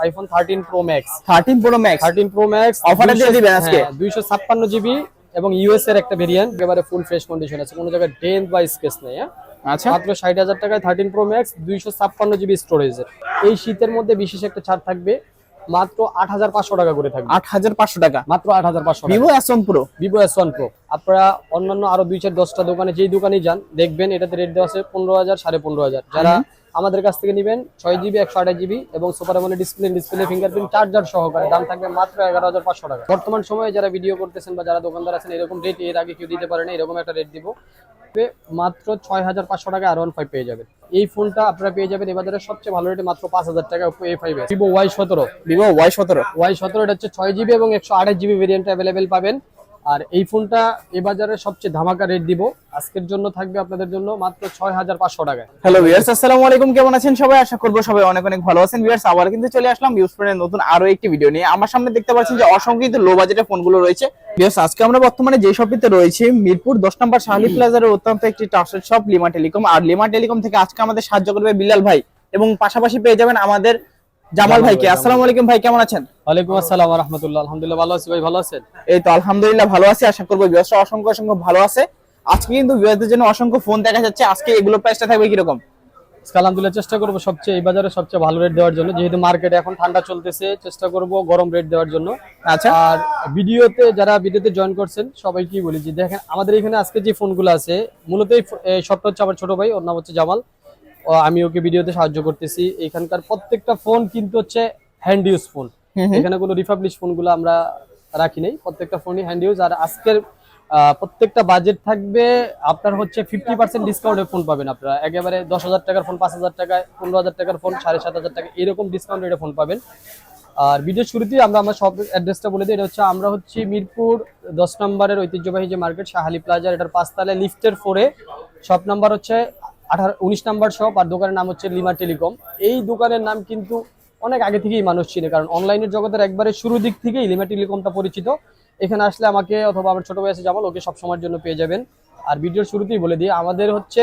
IPhone 13 pro max 13 pro max অফারে দিয়ে দিবেন আজকে 256 জিবি এবং ইউএস এর একটা ভেরিয়েন্ট, একেবারে ফুল ফ্রেশ কন্ডিশন আছে, কোনো জায়গায় ডেন্ট বা স্কেচ নেই। আচ্ছা, মাত্র 60,000 টাকায় 13 প্রো ম্যাক্স 256 জিবি স্টোরেজের। এই শীতের মধ্যে বিশেষ একটা ছাড় থাকবে, মাত্র 8,500 টাকা করে থাকবে। 8,500 টাকা মাত্র 8,500 Vivo S1 pro. Vivo S1 pro আপনারা অন্যান্য আরো 2-4-10টা দোকানে, যেই দোকানে যান দেখবেন এটাতে রেট দেওয়া আছে 15,000 15,500। যারা আমাদের কাছ থেকে নেবেন 6 জিবি 128 জিবি এবং super AMOLED display fingerprint charger সহকারে দাম থাকবে মাত্র 11,500 টাকা। বর্তমান সময়ে যারা ভিডিও করতেছেন বা যারা দোকানদার আছেন, এরকম রেট এর আগে কেউ দিতে পারে না, এরকম একটা রেট দিব। মাত্র 6,500 টাকা R15 পেয়ে যাবেন। এই ফোনটা আপনারা পেয়ে যাবেন এবারে সবচেয়ে ভালো রেটে মাত্র 5,000 টাকা Oppo A5s। Vivo Y17 এটা হচ্ছে 6 জিবি এবং 128 জিবি ভেরিয়েন্ট अवेलेबल পাবেন। আর এই ফোনটা এবারে সবচেয়ে ধামাকা রেট দিব, আজকের জন্য থাকবে আপনাদের জন্য মাত্র 6,500 টাকা। হ্যালো ভিউয়ার্স, আসসালামু আলাইকুম, কেমন আছেন সবাই? আশা করব সবাই অনেক অনেক ভালো আছেন। ভিউয়ার্স, আবার কিন্তু চলে আসলাম ইউজফোনের নতুন আরো একটি ভিডিও নিয়ে। আমার সামনে দেখতে পাচ্ছেন যে অসংখ্য কিন্তু লো বাজেটের ফোনগুলো রয়েছে। ভিউয়ার্স, আজকে আমরা বর্তমানে যে শপটিতে রয়েছি মিরপুর 10 নম্বর শাহলি প্লাজার অত্যন্ত একটি ট্রাস্টেড শপ লিমা টেলিকম। আর লিমা টেলিকম থেকে আজকে আমাদের সাহায্য করবে বিলাল ভাই, এবং পাশাপাশি পেয়ে যাবেন আমাদের জামাল ভাইকে। আসসালামু আলাইকুম ভাই, কেমন আছেন? ওয়ালাইকুম আসসালাম ওয়া রাহমাতুল্লাহ। আলহামদুলিল্লাহ ভালো আছি ভাই, ভালো আছেন? এই তো আলহামদুলিল্লাহ ভালো আছি, আশা করব ভিউয়ার্স অসংখ্য অসংখ্য ভালো আছে। আজকে কিন্তু ভিউয়ারদের জন্য অসংখ্য ফোন দেখা যাচ্ছে। আজকে এগুলোর প্রাইসটা থাকবে কি রকম? আলহামদুলিল্লাহ চেষ্টা করব সবচেয়ে এই বাজারে সবচেয়ে ভালো রেট দেওয়ার জন্য, যেহেতু মার্কেটে এখন ঠান্ডা চলতেছে, চেষ্টা করব গরম রেট দেওয়ার জন্য। আচ্ছা, আর যারা ভিডিওতে জয়েন করছেন সবাইকে বলি যে দেখেন আমাদের এখানে আজকে যে ফোনগুলো আছে, মূলত এই শপটা হচ্ছে আমার ছোট ভাই, ওর নাম হচ্ছে জামাল, আমি ওকে ভিডিওতে সাহায্য করতেছি। এখানকার প্রত্যেকটা ফোন কিন্তু হচ্ছে হ্যান্ড ইউজ ফোন, এখানে কোনো রিফাবলিশ ফোনগুলো আমরা রাখি নাই, প্রত্যেকটা ফোনই হ্যান্ড ইউজ। আর আজকের প্রত্যেকটা বাজেট থাকবে আপনার হচ্ছে 50% ডিসকাউন্টে ফোন পাবেন আপনারা। একেবারে 10,000 টাকার ফোন 5,000 টাকায়, 15,000 টাকার ফোন 7,500 টাকা, এরকম ডিসকাউন্ট রেটে ফোন পাবেন। আর ভিডিও শুরুতেই আমরা আমার সব অ্যাড্রেসটা বলে দিই। এটা হচ্ছে আমরা হচ্ছে মিরপুর 10 নম্বরের ঐতিহ্যবাহী যে মার্কেট শাহালি প্লাজার, এটার 5 তলায় লিফটের 4-এ শপ নাম্বার হচ্ছে 19 নাম্বার শপ। আর দোকানের নাম হচ্ছে লিমা টেলিকম। এই দোকানের নাম কিন্তু অনেক আগে থেকেই মানুষ চিনে, কারণ অনলাইনের জগতের একবারে শুরু দিক থেকেই লিমা টেলিকমটা পরিচিত। এখানে আসলে আমাকে অথবা আমার ছোট ভাই আছে জামাল, ওকে সবসময়ের জন্য পেয়ে যাবেন। আর ভিডিওর শুরুতেই বলে দিই, আমাদের হচ্ছে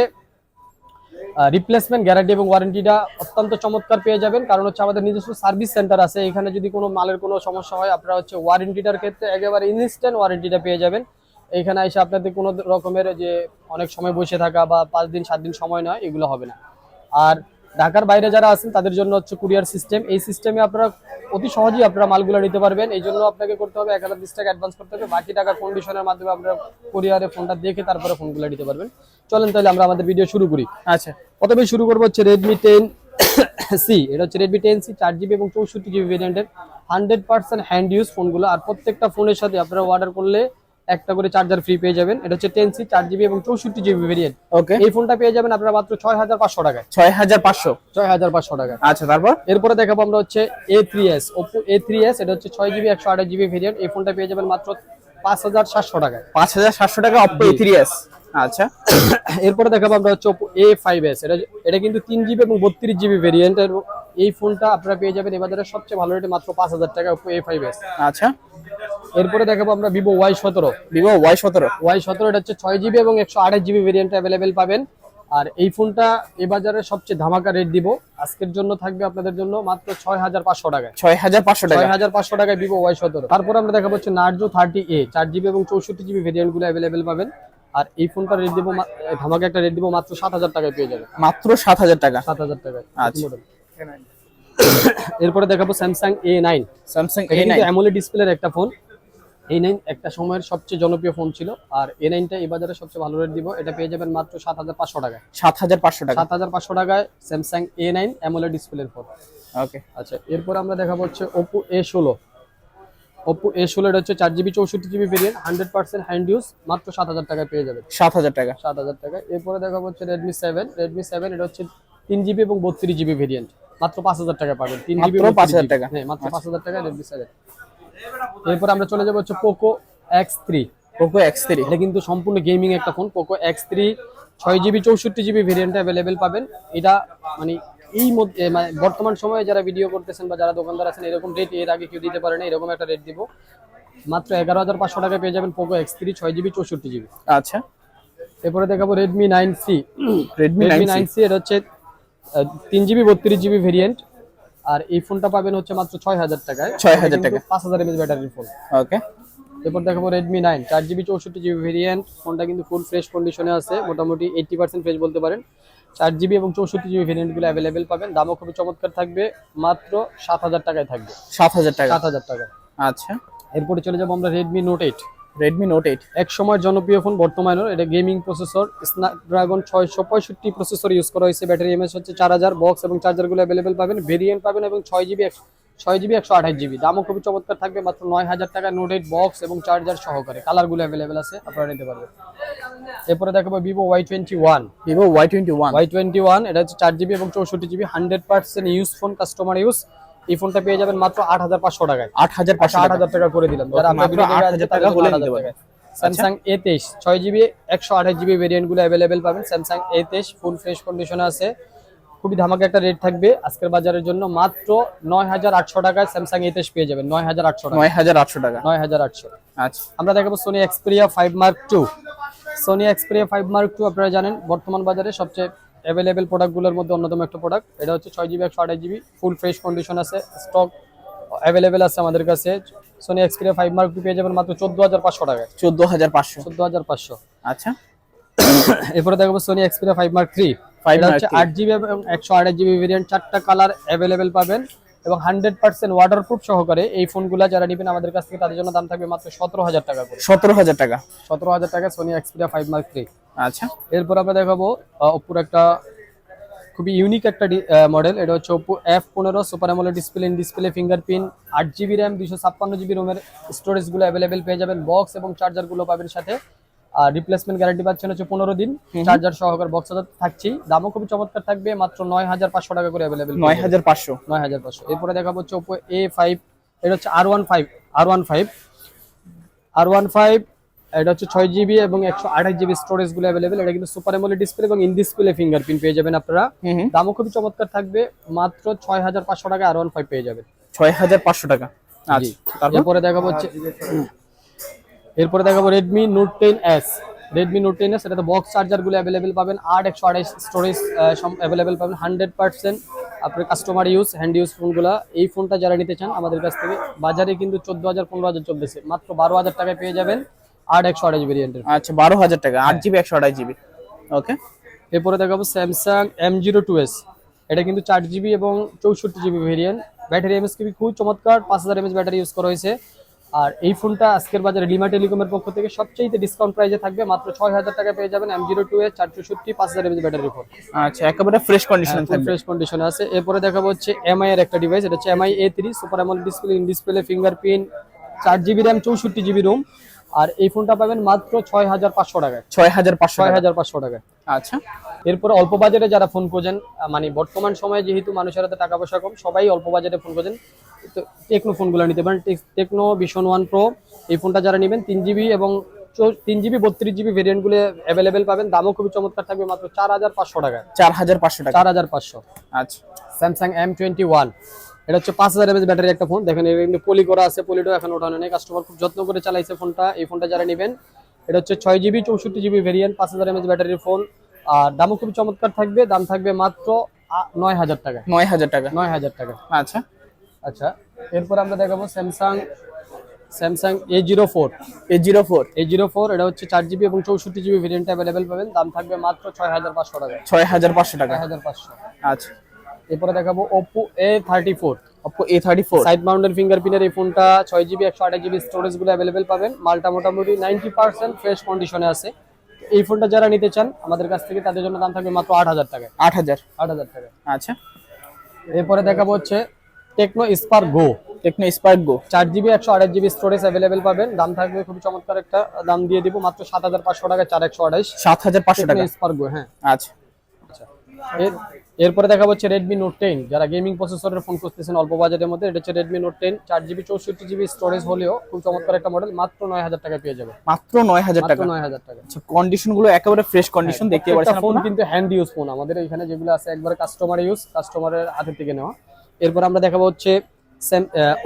রিপ্লেসমেন্ট গ্যারান্টি এবং ওয়ারেন্টিটা অত্যন্ত চমৎকার পেয়ে যাবেন, কারণ হচ্ছে আমাদের নিজস্ব সার্ভিস সেন্টার আছে। এখানে যদি কোনো মালের কোনো সমস্যা হয়, আপনারা হচ্ছে ওয়ারেন্টিটার ক্ষেত্রে একেবারে ইনস্ট্যান্ট ওয়ারেন্টিটা পেয়ে যাবেন। এখানে এসে আপনাদের কোনো রকমের যে অনেক সময় বসে থাকা বা 5 দিন 7 দিন সময় নয়, এগুলো হবে না। আর ঢাকার বাইরে যারা আছেন তাদের জন্য হচ্ছে কুরিয়ার সিস্টেম। এই সিস্টেমে আপনারা অতি সহজেই আপনারা মালগুলো নিতে পারবেন। এই জন্য আপনাকে করতে হবে 1020 টাকা অ্যাডভান্স করতে হবে, বাকি টাকা কন্ডিশনের মাধ্যমে আপনারা কুরিয়ারে ফোনটা দেখে তারপরে ফোনগুলো নিতে পারবেন। চলেন তাহলে আমরা আমাদের ভিডিও শুরু করি। আচ্ছা, প্রথমে শুরু করবো হচ্ছে Redmi 10C। এটা হচ্ছে Redmi 10C 4 জিবি এবং 64 জিবি ভেরিয়েন্টের 100% হ্যান্ড ইউজ ফোনগুলো। আর প্রত্যেকটা ফোনের সাথে আপনারা অর্ডার করলে একটা করে চার্জার ফ্রি পেয়ে যাবেন। এটা হচ্ছে 10C 4 জিবি এবং 64 জিবি ভেরিয়েন্ট। ওকে, এই ফোনটা পেয়ে যাবেন আপনারা মাত্র 6,500 টাকায়। 6,500 টাকা। আচ্ছা, তারপর এরপরে দেখাবো আমরা হচ্ছে A3s, Oppo A3s। এটা হচ্ছে 6 জিবি 128 জিবি ভেরিয়েন্ট। এই ফোনটা পেয়ে যাবেন মাত্র 5,700 টাকায়। 5,700 টাকা Oppo A3s। আচ্ছা, এরপরে দেখাবো আমরা হচ্ছে Oppo A5s। এটা কিন্তু 3 জিবি এবং 32 জিবি ভেরিয়েন্টের। এই ফোনটা আপনারা পেয়ে যাবেন এবারে সবচেয়ে ভালো রেটে মাত্র 5,000 টাকা Oppo A5s। আচ্ছা, এরপরে দেখাবো আমরা Vivo Y17। এটা হচ্ছে 6 জিবি এবং 128 জিবি ভেরিয়েন্ট अवेलेबल পাবেন। আর এই ফোনটা এ বাজারে সবচেয়ে ধামাকা রেট দিব, আজকের জন্য থাকবে আপনাদের জন্য মাত্র 6,500 টাকায়। 6,500 টাকায় Vivo Y17। তারপর আমরা দেখাবো হচ্ছে Narzo 30A 4 জিবি এবং 64 জিবি ভেরিয়েন্ট গুলো अवेलेबल পাবেন। আর এই ফোনটা রেট দিব ধামাকা একটা রেট দিব মাত্র 7,000 টাকায় পেয়ে যাবেন। মাত্র 7,000 টাকা। 7,000 টাকায়। আচ্ছা, এরপরে দেখাবো Samsung A9। এটা অ্যামোলেড ডিসপ্লের একটা ফোন। A9 একটা সময়ের সবচেয়ে জনপ্রিয় ফোন ছিল। আর A9টা এই বাজারে সবচেয়ে ভালো রেট দিব, এটা পেয়ে যাবেন মাত্র 7,500 টাকায়। 7,500 টাকায় Samsung A9 অ্যামোলেড ডিসপ্লের ফোন। ওকে, আচ্ছা, এরপর আমরা দেখাবো হচ্ছে Oppo A16। এটা হচ্ছে 4 GB 64 GB variant 100% hand use, মাত্র 7,000 টাকায় পেয়ে যাবেন। 7,000 টাকা। এরপরে দেখাবো হচ্ছে Redmi 7। এটা হচ্ছে 3 জিবি এবং 32 জিবি ভেরিয়েন্ট, মাত্র 5,000 টাকা পাবেন। 3 জিবি 5,000 টাকা। হ্যাঁ, মাত্র 5,000 টাকায় Redmi 7। এরপর আমরা চলে যাবো হচ্ছে Poco X3। এটা কিন্তু সম্পূর্ণ গেমিং একটা phone. Poco X3 6 GB 64 GB variant available পাবেন। এটা মানে এই মধ্যে মানে বর্তমান সময়ে যারা ভিডিও করতেছেন বা যারা দোকানদার আছেন, এরকম রেট এর আগে কেউ দিতে পারে না, এরকম একটা রেট দিব। মাত্র 11,500 টাকায় পেয়ে যাবেন Poco X3 6 জিবি 64 জিবি। আচ্ছা, এরপরে দেখাবো Redmi 9C। এটা হচ্ছে 3 জিবি 32 জিবি ভেরিয়েন্ট। আর এই ফোনটা পাবেন হচ্ছে মাত্র 6000 টাকায়। 6000 টাকা। 5000 mAh ব্যাটারির ফোন। ওকে। এরপর দেখাবো Redmi 9 4GB 64GB ভেরিয়েন্ট। ফোনটা কিন্তু ফুল ফ্রেশ কন্ডিশনে আছে, মোটামুটি 80% ফ্রেশ বলতে পারেন। 4GB এবং 64GB ভেরিয়েন্টগুলো অ্যাভেলেবেল পাবেন। দামও খুবই চমৎকার থাকবে, মাত্র 7000 টাকায় থাকবে। 7000 টাকা। 7000 টাকা। আচ্ছা। এরপরে চলে যাবো আমরা Redmi Note 8। Redmi Note 8 এক সময় জনপ্রিয় ফোন, বর্তমানেও। এটা gaming processor, Snapdragon 665 processor use করা হয়েছে। ব্যাটারি এমএএইচ হচ্ছে 4000। বক্স এবং চার্জারগুলো অ্যাভেলেবেল পাবেন, ভেরিয়েন্ট পাবেন এবং 6GB 128GB। দামও খুবই চমৎকার থাকবে, মাত্র 9000 টাকা। Note 8 বক্স এবং চার্জার সহকারে, কালারগুলো অ্যাভেলেবেল আছে, আপনারা নিতে পারবেন। এরপরে দেখাবো Vivo Y21। Vivo Y21 Y21 এটা হচ্ছে 4GB এবং 64GB 100% use phone, customer use. এই ফোনটা পেয়ে যাবেন মাত্র 8500 টাকায়। 8500 টাকা। 8000 টাকা করে দিলাম, যারা আপনার মাত্র 8000 টাকা হলে নিতে পারবেন। স্যামসাং A23 6GB 128GB ভেরিয়েন্টগুলো অ্যাভেলেবেল পাবেন। স্যামসাং A23 ফুল ফ্রেশ কন্ডিশনে আছে, খুবই ধামাকা একটা রেট থাকবে আজকের বাজারের জন্য। মাত্র 9800 টাকায় স্যামসাং A23 পেয়ে যাবেন। 9800 টাকা। 9800 টাকা। 9800। আচ্ছা। আমরা দেখাবো Sony Xperia 5 Mark II। Sony Xperia 5 Mark II আপনারা জানেন বর্তমান বাজারে সবচেয়ে অ্যাভেলেবেল প্রোডাক্টগুলোর মধ্যে অন্যতম একটা প্রোডাক্ট। এটা হচ্ছে 6GB 128GB full fresh condition আছে, স্টক অ্যাভেলেবেল আছে আমাদের কাছে। Sony Xperia 5 Mark II পেয়ে যাবেন মাত্র 14500 টাকায়। 14500। 14500। আচ্ছা। এরপরে দেখাবো Sony Xperia 5 Mark III। এটা হচ্ছে 8GB এবং 128GB ভেরিয়েন্ট, 4টা কালার অ্যাভেলেবেল পাবেন এবং 100% ওয়াটারপ্রুফ সহকারে। এই ফোনগুলো যারা নেবেন আমাদের কাছ থেকে তাদের জন্য দাম থাকবে মাত্র 17000 টাকা করে। 17000 টাকা। 17000 টাকা Sony Xperia 5 Mark III। আচ্ছা। এরপর আমরা দেখাবো Oppo একটা খুবই ইউনিক একটা মডেল। এটা হচ্ছে Oppo F15 super AMOLED display, in display fingerprint, 8GB RAM 256GB রোমের স্টোরেজগুলো অ্যাভেলেবেল পেয়ে যাবেন। বক্স এবং চার্জারগুলো পাবেন সাথে। আর রিপ্লেসমেন্ট গ্যারান্টি পাচ্ছেন হচ্ছে 15 দিন, চার্জার সহকারে বক্স থাকছেই। দামও খুবই চমৎকার থাকবে, মাত্র 9500 টাকা করে অ্যাভেলেবেল। 9500। 9500। এরপরে দেখাবো হচ্ছে Oppo A5। এটা হচ্ছে R15 এটা হচ্ছে 6GB এবং 128GB স্টোরেজগুলো অ্যাভেলেবেল। এটা কিন্তু সুপার অ্যামোলেড ডিসপ্লে এবং ইন ডিসপ্লে ফিঙ্গারপ্রিন্ট পেয়ে যাবেন আপনারা। দামও খুবই চমৎকার থাকবে, মাত্র 6500 টাকা R15 পেয়ে যাবেন। 6500 টাকা। আচ্ছা। এরপরে দেখাবো Redmi Note 10s। Redmi Note 10s এটা তো বক্স চার্জারগুলো অ্যাভেলেবেল পাবেন, 8 128 স্টোরেজ অ্যাভেলেবেল পাবেন, 100% আপনার কাস্টমার ইউজ, হ্যান্ড ইউজ ফোনগুলা। এই ফোনটা যারা নিতে চান আমাদের কাছ থেকে, বাজারে কিন্তু 14000 15000 চলতেছে, মাত্র 12000 টাকায় পেয়ে যাবেন 8 128 ভেরিয়েন্টের। আচ্ছা, 12000 টাকা, 8GB 128GB। ওকে। এরপরে দেখাবো Samsung M02s। এটা কিন্তু 4GB এবং 64GB ভেরিয়েন্ট। ব্যাটারি এমএস খুব চমৎকার, 5000 mAh ব্যাটারি ইউজ করা হয়েছে। আর এই ফোনটা আজকের বাজারে ডিমা টেলিকমের পক্ষ থেকে সবচেয়ে ডিসকাউন্ট প্রাইসে থাকবে, মাত্র 6000 টাকা পেয়ে যাবেন M02s 464 5000 mAh ব্যাটারির ফোন। আচ্ছা, একেবারে ফ্রেশ কন্ডিশনে থাকবে। ফ্রেশ কন্ডিশনে আছে। এরপরে দেখাবো হচ্ছে MI এর একটা ডিভাইস। এটা হচ্ছে MI A3 super AMOLED display, in display fingerprint, 4GB RAM 64GB ROM. আর এই ফোনটা পাবেন মাত্র 6500 টাকায়। 6500 টাকায়। আচ্ছা। এরপর অল্প বাজেটে যারা ফোন খোঁজেন, মানে বর্তমান সময়ে যেহেতু মানুষের হাতে টাকা পয়সা কম, সবাই অল্প বাজেটে ফোন খোঁজেন, তো টেকনো ফোনগুলো নিতে পারেন। টেকনো ভিশন 1 প্রো এই ফোনটা যারা নেবেন 3GB এবং 3GB 32GB ভেরিয়েন্টগুলো অ্যাভেলেবেল পাবেন। দামও খুবই চমৎকার থাকবে, মাত্র 4500 টাকায়। 4500 টাকা। 4500। আচ্ছা। Samsung M21। এটা হচ্ছে 5000 mAh ব্যাটারি একটা ফোন। দেখেন এটা কিন্তু পলি করা আছে, পলিটাও এখন ওঠানো নেই, কাস্টমার খুব যত্ন করে চালাইছে ফোনটা। এই ফোনটা যারা নেবেন, এটা হচ্ছে 6GB 64GB ভেরিয়েন্ট, 5000 mAh ব্যাটারির ফোন। আর দামও খুবই চমৎকার থাকবে, দাম থাকবে মাত্র 9000 টাকা। 9000 টাকা। 9000 টাকা। আচ্ছা। আচ্ছা। এরপর আমরা দেখাবো স্যামসাং A04। A04 এটা হচ্ছে 4GB এবং 64GB ভেরিয়েন্ট অ্যাভেলেবেল পাবেন। দাম থাকবে মাত্র 6500 টাকা। 6500 টাকা। 6500। আচ্ছা। এরপরে দেখাবো Oppo A34। Oppo A34 side mounted ফিঙ্গারপ্রিন্টের এই ফোনটা 6GB 128GB স্টোরেজগুলো অ্যাভেলেবেল পাবেন। মালটা মোটামুটি 90% ফ্রেশ কন্ডিশনে আছে। এই ফোনটা যারা নিতে চান আমাদের কাছ থেকে, তাদের জন্য দাম থাকবে মাত্র 8000 টাকা। 8000 টাকা। আচ্ছা। এরপরে দেখাবো হচ্ছে টেকনো স্পার্ক গো। 4GB 128GB স্টোরেজ অ্যাভেলেবেল পাবেন। দাম থাকবে খুবই চমৎকার একটা দাম দিয়ে দিব, মাত্র 7500 টাকা। 4128। 7500 টাকা। স্পার্ক গো। হ্যাঁ। আচ্ছা। এরপরে দেখাবো হচ্ছে Redmi Note 10। যারা গেমিং প্রসেসরের ফোন খুঁজতেছেন অল্প বাজেটের মধ্যে, এটা হচ্ছে Redmi Note 10 4GB 64GB storage হলেও খুব চমৎকার একটা মডেল, মাত্র 9000 টাকা পেয়ে যাবে। মাত্র 9000 টাকা। 9000 টাকা। আচ্ছা, কন্ডিশন গুলো একেবারে ফ্রেশ কন্ডিশন দেখতে পাচ্ছেন ফোন আপনারা। কিন্তু হ্যান্ড ইউজ ফোন, আমাদের এখানে যেগুলো আছে একবারে কাস্টমার ইউজ, কাস্টমারের হাতে থেকে নেওয়া। এরপর আমরা দেখাবো হচ্ছে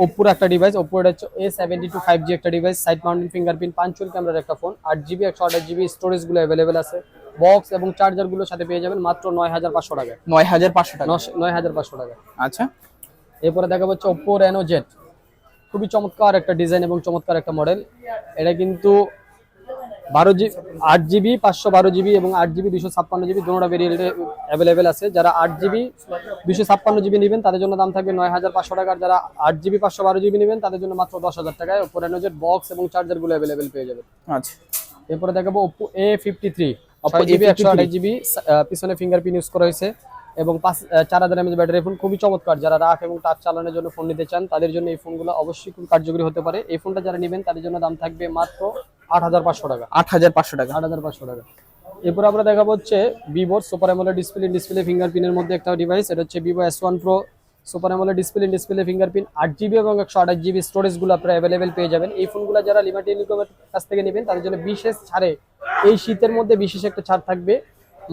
Oppo একটা ডিভাইস। Oppo এটা হচ্ছে A72 5G একটা device, side mounted fingerprint, punctual ক্যামেরার একটা ফোন, 8GB 128GB স্টোরেজ গুলো অ্যাভেলেবেল আছে। বক্স এবং চার্জার গুলোর সাথে পেয়ে যাবেন মাত্র 9500 টাকা। 9500 টাকা। 9500 টাকা। আচ্ছা। এরপরে দেখা যাচ্ছে ওপ্পো রেনো জেড, খুবই চমৎকার একটা ডিজাইন এবং চমৎকার একটা মডেল। এটা কিন্তু 12 GB 8 GB 512 GB এবং 8 GB 256 GB দুটোটা ভেরিয়েন্টে অ্যাভেলেবেল আছে। যারা 8 GB 256 GB নেবেন তাদের জন্য দাম থাকবে 9500 টাকা, আর যারা 8 GB 512 GB নেবেন তাদের জন্য মাত্র 10,000 টাকায় ওপ্পো রেনো জেড বক্স এবং চার্জার গুলো অ্যাভেলেবেল পেয়ে যাবেন। আচ্ছা, এরপরে দেখাবো Oppo A53 Oppo 6GB A53 128GB, পিছনে ফিঙ্গারপ্রিন্ট ইউজ করা হয়েছে এবং 4000 mAh ব্যাটারি ফোন, খুবই চমৎকার। যারা রাফ এবং টাচ চালানোর জন্য ফোন নিতে চান তাদের জন্য এই ফোনগুলো অবশ্যই খুব কার্যকরী হতে পারে। এই ফোনটা যারা নেবেন তাদের জন্য দাম থাকবে মাত্র 8500 টাকা। 8500 টাকা। 8500 টাকা। এরপর আমরা দেখাবো হচ্ছে ভিভোর সুপার অ্যামোলেড ডিসপ্লে ফিঙ্গারপ্রিন্টের মধ্যে একটা ডিভাইস। এটা হচ্ছে Vivo S1 Pro super AMOLED display fingerprint 8 GB এবং 128 GB স্টোরেজ গুলো আপনারা অ্যাভেলেবেল পেয়ে যাবেন। এই ফোনগুলো যারা লিমিটেড টেলিকমের কাছ থেকে নেবেন তাদের জন্য বিশেষ ছাড়ে, এই শীতের মধ্যে বিশেষ একটা ছাড় থাকবে,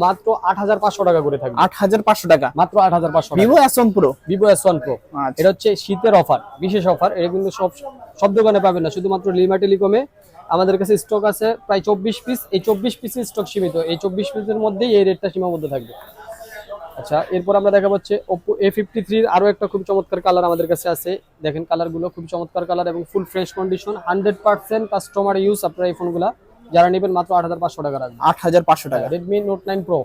মাত্র 8500 টাকা করে থাকবে। 8500 টাকা মাত্র 8500 Vivo S1 Pro। Vivo S1 Pro এটা হচ্ছে শীতের অফার, বিশেষ অফার। এটা কিন্তু সব দোকানে পাবেন না, শুধুমাত্র লিমা টেলিকমে আমাদের কাছে স্টক আছে প্রায় 24 পিস। এই 24 পিসের স্টক সীমিত, এই 24 পিসের মধ্যেই এই রেটটা সীমাবদ্ধ থাকবে। আচ্ছা, এরপর আমরা দেখা যাচ্ছে Oppo A53 এর আরো একটা খুব চমৎকার কালার আমাদের কাছে আছে। দেখেন কালারগুলো খুব চমৎকার কালার এবং full fresh condition, 100% customer use. আপনারা এই ফোনগুলা যারা নেবেন মাত্র 8500 টাকা রাখবেন। 8500 টাকা। Redmi Note 9 Pro,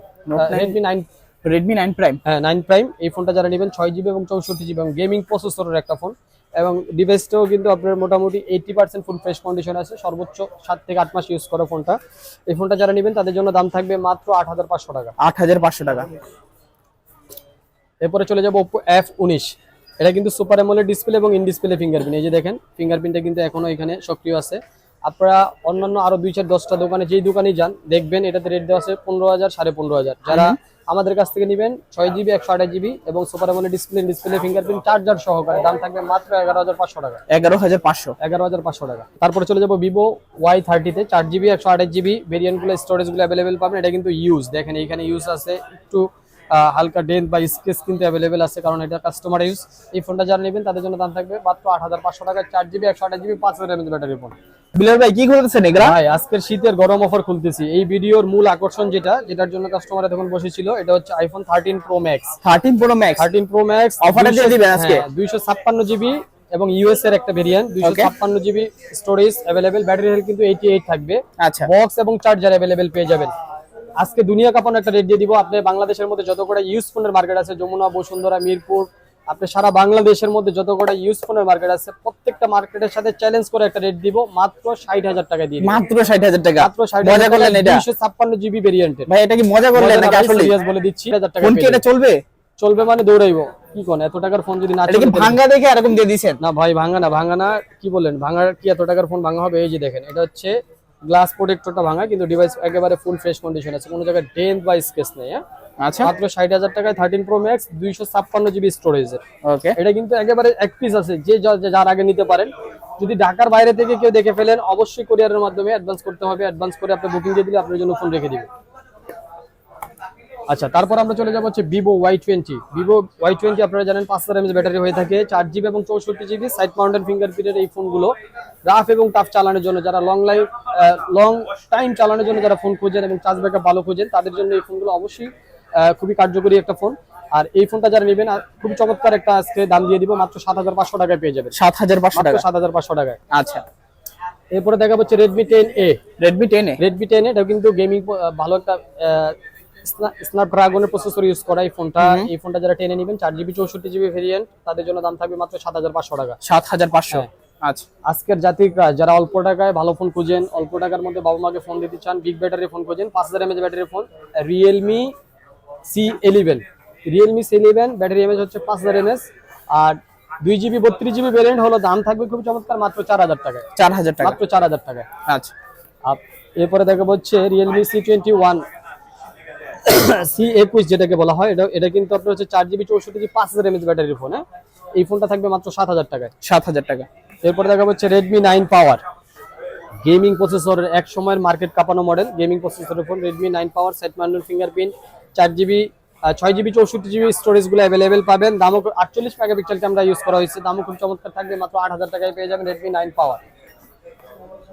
Redmi 9 Prime। হ্যাঁ 9 Prime, এই ফোনটা যারা নেবেন 6 GB এবং 64 GB এবং গেমিং প্রসেসরের একটা ফোন এবং ডিভাইসটাও কিন্তু আপনার মোটামুটি 80% ফুল ফ্রেশ কন্ডিশন আছে, সর্বোচ্চ 7 থেকে 8 মাস ইউজ করা ফোনটা। এই ফোনটা যারা নেবেন তাদের জন্য দাম থাকবে মাত্র 8500 টাকা। 8500 টাকা। এরপরে চলে যাবো Oppo F19। এটা কিন্তু সুপার অ্যামোলেড ডিসপ্লে এবং ইন ডিসপ্লে ফিঙ্গারপ্রিন্ট। এই যে দেখেন ফিঙ্গারপ্রিন্টটা কিন্তু এখনো এখানে সক্রিয় আছে। আপনারা অন্যান্য আরো 2-4-10টা দোকানে যেই দোকানেই যান দেখবেন এটাতে রেট দেওয়া আছে 15000 15,500। যারা আমাদের কাছ থেকে নেবেন 6 GB 128 GB এবং super AMOLED display fingerprint charger সহকারে দাম থাকবে মাত্র 11500 টাকা। 11500 টাকা। তারপরে চলে যাবো Vivo Y30 তে 4 GB 128 GB ভেরিয়েন্ট গুলো স্টোরেজ গুলো অ্যাভেলেবেল পাবেন। এটা কিন্তু ইউজ, দেখেন এখানে ইউজ আছে, একটু হালকা ডেন্ট বা স্কেচ কিন্তু অ্যাভেলেবেল আছে, কারণ এটা কাস্টমার ইউজ। এই ফোনটা যারা নেবেন তাদের জন্য দাম থাকবে মাত্র 8500 টাকা। 4 GB 128 GB 5000 mAh battery phone. Bilal ভাই কি খুলতেছেন এগুলা? ভাই আজকের শীতের গরম অফার খুলতেছি। এই ভিডিওর মূল আকর্ষণ যেটার জন্য কাস্টমার এতক্ষণ বসেছিল, এটা হচ্ছে iPhone 13 Pro Max। 13 Pro Max অফারে দিয়ে দিবেন আজকে। 256 GB এবং ইউএস এর একটা variant, 256 GB storage available, battery health কিন্তু 88 থাকবে। আচ্ছা, বক্স এবং চার্জার অ্যাভেলেবেল পেয়ে যাবেন। আজকে দুনিয়া কাঁপানো একটা রেট দিয়ে দিব। আপনি বাংলাদেশের মধ্যে যত কটা ইউজ ফোনের মার্কেট আছে, যমুনা, বসুন্ধরা, মিরপুর, আপনি সারা বাংলাদেশের মধ্যে যত কটা ইউজ ফোনের মার্কেট আছে প্রত্যেকটা মার্কেটের সাথে চ্যালেঞ্জ করে একটা রেট দিব, মাত্র 60000 টাকা দিয়ে। মাত্র 60000 টাকা। মাত্র 60000 করলেন এটা 256 GB ভেরিয়েন্টের। ভাই এটা কি মজা করলেন নাকি আসলে? সিরিয়াস বলে দিচ্ছি, 1000 টাকা। ফোন কি এটা চলবে? চলবে মানে দৌড়াইবো কি কোন? এত টাকার ফোন যদি না এটা কি ভাঙা দেখে এরকম দিয়ে দিবেন? না ভাই, ভাঙা না, কি বলেন, ভাঙার কি এত টাকার ফোন ভাঙা হবে? এই যে দেখেন, এটা হচ্ছে গ্লাস প্রোটেক্টরটা ভাঙা, কিন্তু ডিভাইস একেবারে ফুল ফ্রেশ কন্ডিশন আছে, কোনো জায়গায় ডেন্ট বা স্কেচ নেই। আচ্ছা, মাত্র 60000 টাকায় 13 Pro Max 256 GB স্টোরেজের। ওকে, এটা কিন্তু একেবারে এক পিস আছে, যার আগে নিতে পারেন। যদি ঢাকার বাইরে থেকে কেউ দেখে ফেলেন অবশ্যই কুরিয়ারের মাধ্যমে অ্যাডভান্স করতে হবে। অ্যাডভান্স করে আপনি বুকিং দিয়ে দিলে আপনার জন্য ফোন রেখে দিবে। আচ্ছা, তারপর আমরা চলে যাবো হচ্ছে Vivo Y20 আপনারা জানেন 5000 mAh ব্যাটারি হয়ে থাকে, 4 GB এবং 64 GB সাইড মাউন্টেড ফিঙ্গারপ্রিন্টের এই ফোনগুলো রাফ এবং টাফ চালানোর জন্য, যারা লং টাইম চালানোর জন্য যারা ফোন খোঁজেন এবং চার্জ ব্যাকআপ ভালো খোঁজেন তাদের জন্য এই ফোনগুলো অবশ্যই খুবই কার্যকরী একটা ফোন। আর এই ফোনটা যারা নেবেন খুব চমৎকার একটা আজকে দাম দিয়ে দিব, মাত্র 7500 টাকায় পেয়ে যাবেন। 7500 টাকা। 7500 টাকায়। আচ্ছা, এরপরে দেখা হচ্ছে Redmi 10A। এটা কিন্তু গেমিং ভালো একটা স্ন্যাপড্রাগনের প্রসেসর ইউজ করা এই ফোনটা। এই ফোনটা যারা 10 এ নেবেন 4 GB 64 GB ভেরিয়েন্ট তাদের জন্য দাম থাকবে মাত্র 7500 টাকা। 7500। আচ্ছা, আজকের জাতিকরা যারা অল্প টাকায় ভালো ফোন খুঁজেন, অল্প টাকার মধ্যে বাবা মাকে ফোন দিতে চান, বিগ ব্যাটারি ফোন খুঁজেন, 5000 mAh battery phone Realme C11 battery mAh হচ্ছে 5000 mAh আর 2 GB 32 GB ভেরিয়েন্ট হলো, দাম থাকবে খুব চমৎকার মাত্র 4000 টাকায়। 4000 টাকা, মাত্র 4000 টাকায়। আচ্ছা, এরপরে দেখাবো হচ্ছে Realme C21 C21 যেটাকে বলা হয়, এটা কিন্তু আপনার হচ্ছে 4 GB 64 GB 5000 mAh ব্যাটারির ফোন। এই ফোনটা থাকবে মাত্র 7000 টাকায়। 7000 টাকা। এরপরে দেখা হচ্ছে Redmi 9 Power গেমিং প্রসেসরের এক সময়ের মার্কেট কাঁপানো মডেল, গেমিং প্রসেসরের phone Redmi 9 Power side mounted fingerprint 4 GB 6 GB 64 GB storage গুলো অ্যাভেলেবেল পাবেন। দামও 48 মেগাপিক্সেল ক্যামেরা ইউজ করা হয়েছে, দামও খুব চমৎকার থাকবে, মাত্র 8000 টাকায় পেয়ে যাবেন Redmi 9 Power।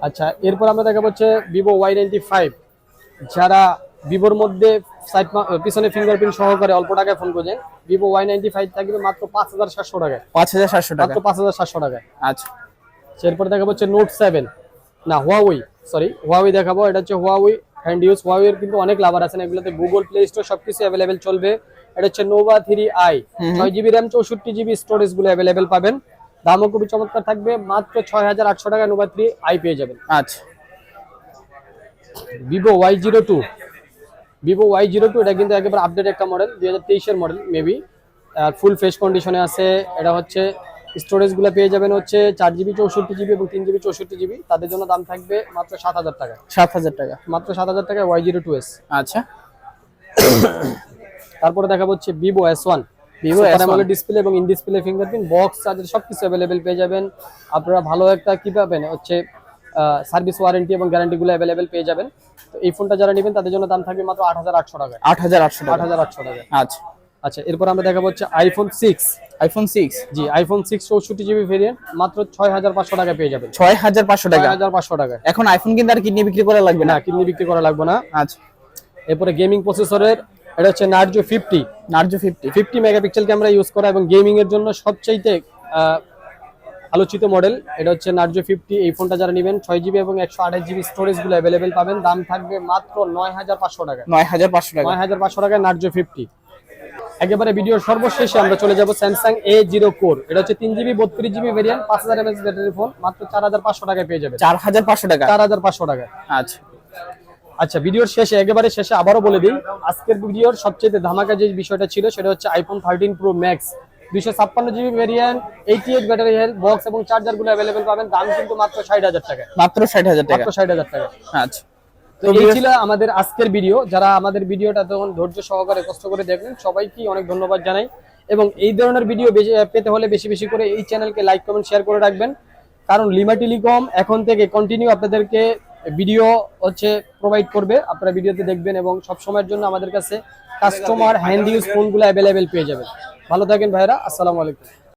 আচ্ছা, এরপর আমরা দেখা হচ্ছে Vivo Y95। যারা ভিভোর মধ্যে সাইড পিছনে ফিঙ্গারপ্রিন্ট সহকারে অল্প টাকায় ফোন খোঁজেন, ভিভো Y95 থাকবে মাত্র 5700 টাকায়। 5700 টাকা, মাত্র 5700 টাকায়। আচ্ছা এরপর দেখাবো হচ্ছে নোট 7, না হুয়াওই দেখাবো। এটা হচ্ছে হুয়াওই হ্যান্ড ইউজ। হুয়াওই এর কিন্তু অনেক লাভার আছেন, এগুলোতে গুগল প্লে স্টোর সবকিছু অ্যাভেলেবেল চলবে। এটা হচ্ছে Nova 3i, 6GB RAM 64GB storage গুলো অ্যাভেলেবেল পাবেন। দামও খুবই চমৎকার থাকবে, মাত্র 6800 টাকায় নোভা 3i পেয়ে যাবেন। আচ্ছা ভিভো Y02, এটা কিন্তু একেবারে আপডেট একটা মডেল, 2023 এর মডেল মেবি, ফুল ফ্রেশ কন্ডিশনে আছে। এটা হচ্ছে স্টোরেজ গুলো পেয়ে যাবেন হচ্ছে 4GB 64GB এবং 3GB 64GB। তাদের জন্য দাম থাকবে মাত্র 7000 টাকা। 7000 টাকা, মাত্র 7000 টাকায় Y02s। আচ্ছা তারপরে দেখা হচ্ছে Vivo S1, Vivo super S1 AMOLED display এবং in display fingerprint, box charger সবকিছু অ্যাভেলেবেল পেয়ে যাবেন। আপনারা ভালো একটা কি পাবেন হচ্ছে সার্ভিস ওয়ারেন্টি এবং গ্যারান্টি গুলো অ্যাভেলেবেল পেয়ে যাবেন। তো এই ফোনটা যারা নেবেন তাদের জন্য দাম থাকবে মাত্র 8800 টাকা। 8800 টাকা, 8800 টাকা। আচ্ছা আচ্ছা, এরপর আমরা দেখাবো হচ্ছে আইফোন 6। আইফোন 6, জি, আইফোন 6 64GB ভেরিয়েন্ট মাত্র 6500 টাকা পেয়ে যাবেন। 6500 টাকা। 6500 টাকা। এখন আইফোন কিন্তু আর কিডনি বিক্রি করা লাগবে না, না, কিডনি বিক্রি করা লাগবে না। আচ্ছা এরপরে গেমিং প্রসেসরের, এটা হচ্ছে নার্জো 50 50 মেগাপিক্সেল ক্যামেরা ইউজ করা এবং গেমিং এর জন্য সবচাইতে আলোচিত মডেল। এটা হচ্ছে নার্জো 50। এই ফোনটা যারা নেবেন 6GB এবং 128GB স্টোরেজ গুলো অ্যাভেলেবেল পাবেন। দাম থাকবে মাত্র 9500 টাকা। 9500 টাকা, 9500 টাকায় নার্জো 50। একেবারে ভিডিওর সর্বশেষে আমরা চলে যাব স্যামসাং A0 কোর। এটা হচ্ছে 3GB 32GB variant, 5000 mAh battery phone, মাত্র 4500 টাকায় পেয়ে যাবেন। 4500 টাকা, 4500 টাকা। আচ্ছা আচ্ছা, ভিডিওর শেষে একেবারে শেষে আবারও বলে দিই, আজকের ভিডিওর সবচেয়ে ধামাকা যে বিষয়টা ছিল সেটা হচ্ছে iPhone 13 pro max, 256GB variant, 88 battery health, box এবং চার্জার গুলো অ্যাভেলেবেল পাবেন। দাম কিন্তু মাত্র 60000 টাকা। মাত্র 60000 টাকা, মাত্র 60000 টাকা। আচ্ছা তো এই ছিল আমাদের আজকের ভিডিও। যারা আমাদের ভিডিওটা তখন ধৈর্য সহকারে কষ্ট করে দেখলেন সবাইকে অনেক ধন্যবাদ জানাই। এবং এই ধরনের ভিডিও পেতে হলে বেশি বেশি করে এই চ্যানেলকে লাইক কমেন্ট শেয়ার করে রাখবেন, কারণ লিমা টেলিকম এখন থেকে কন্টিনিউ আপনাদেরকে ভিডিও হচ্ছে প্রোভাইড করবে। আপনারা ভিডিওতে দেখবেন এবং সব সময়ের জন্য আমাদের কাছে কাস্টমার হ্যান্ড ইউজ ফোনগুলো অ্যাভেলেবেল পেয়ে যাবেন। ভালো থাকেন ভাইরা, আসসালামু আলাইকুম।